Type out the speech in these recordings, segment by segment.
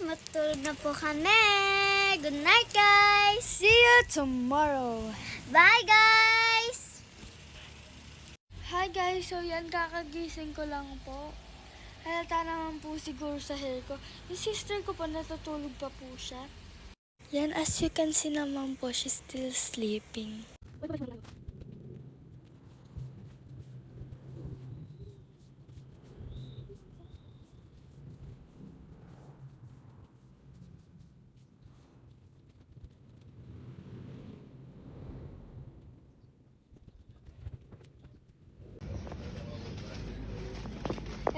matulog na po kami. Good night, guys. See you tomorrow. Bye, guys. Hi guys, so yan kakagising ko lang po. Halata naman po siguro sa hair ko. Yung sister ko pa natutulog pa po siya. Yan, as you can see naman po, she's still sleeping.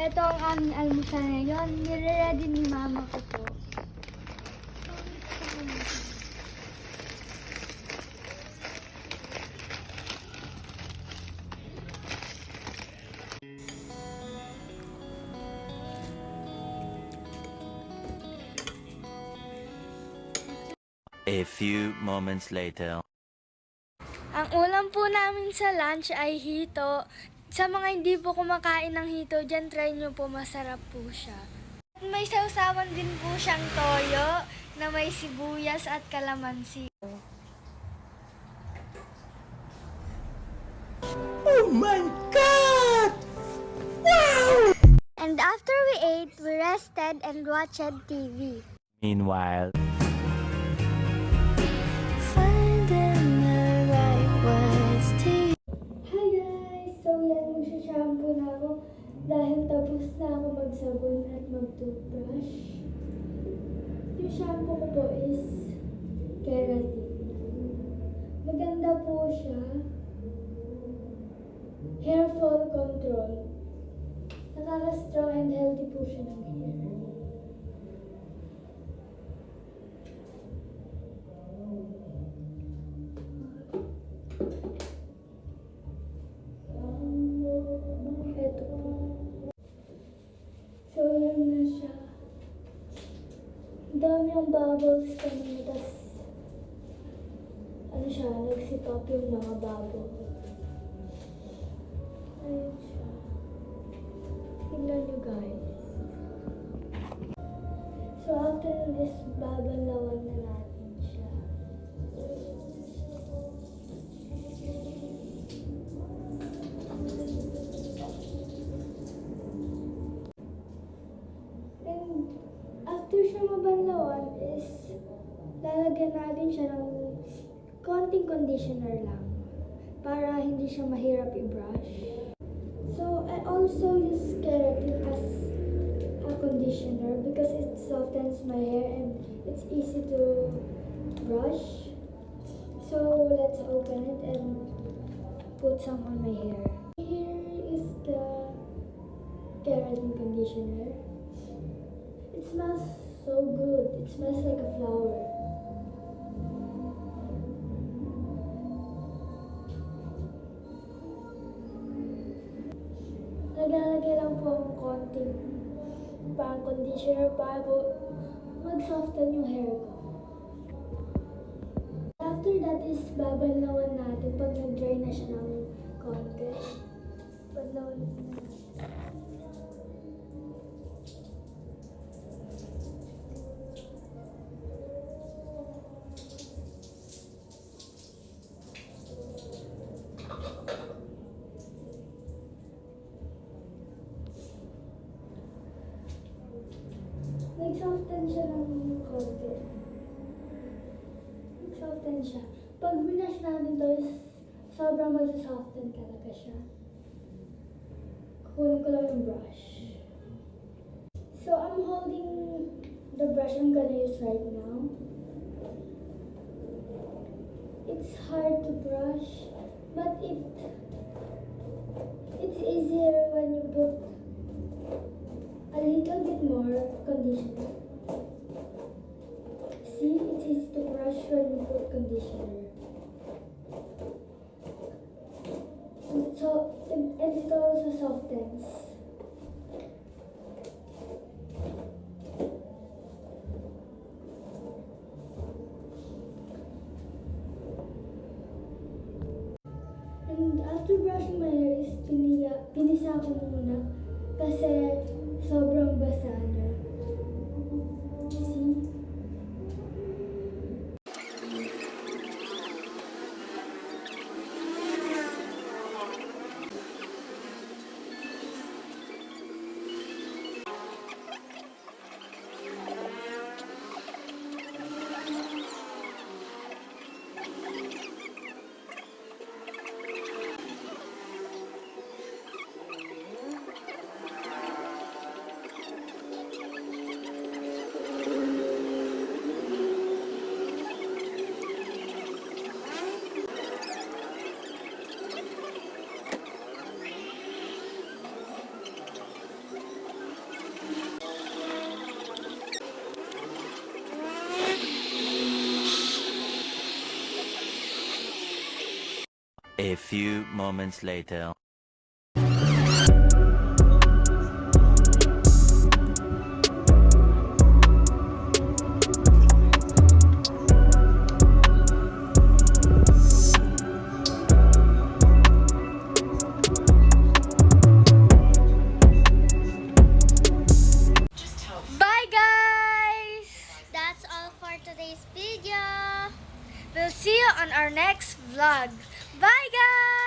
Ito ang aming almusal ngayon. Nire-ready ni mama ko po. A few moments later. Ang ulam po namin sa lunch ay hito. Sa mga hindi po kumakain ng hito, dyan try nyo po, masarap po siya. May sausawan din po siyang toyo na may sibuyas at kalamansi. Oh my God! Wow! And after we ate, we rested and watched TV. Meanwhile. Finding the right words to Hi guys! So yan, magsha-shampoo na ako dahil tapos na ako magsabon at mag-toothbrush. Yung shampoo ko po is keratin. Maganda po siya. Hair fall control. Nakaka-strong and healthy po siya ng hair. Ito po. So, yan na siya. Ang dami yung bubbles kanina. Tas, ano siya, nagsipap yung mga bubbles. Ayun siya. Tingnan nyo guys. So, after this, babalawan na natin siya. And after siya mabanlawan is lalagyan natin siya ng konting conditioner lang para hindi siya mahirap i-brush. So I also use keratin as a conditioner because it softens my hair and it's easy to brush. So let's open it and put some on my hair. Here is the keratin conditioner. It smells so good. It smells like a flower. Naglalagay lang po akong konting pang conditioner bago mag-soften yung hair ko. After that is babanlawan natin pag nag-dry na siya ng konti. Banlawan natin. Nag-soften siya ng konti. Nag-soften siya. Pag binash natin to is sobrang mag-soften talaga siya. Kukunin ko lang yung brush. So I'm holding the brush I'm gonna use right now. It's hard to brush, but it's easier when you put a little bit more conditioner. See, it's easy to brush when you put conditioner. And it also softens. And after brushing my hair is pinisa ko muna kasi sobrang basa na. See? A few moments later. Bye guys! That's all for today's video. We'll see you on our next vlog. Bye guys!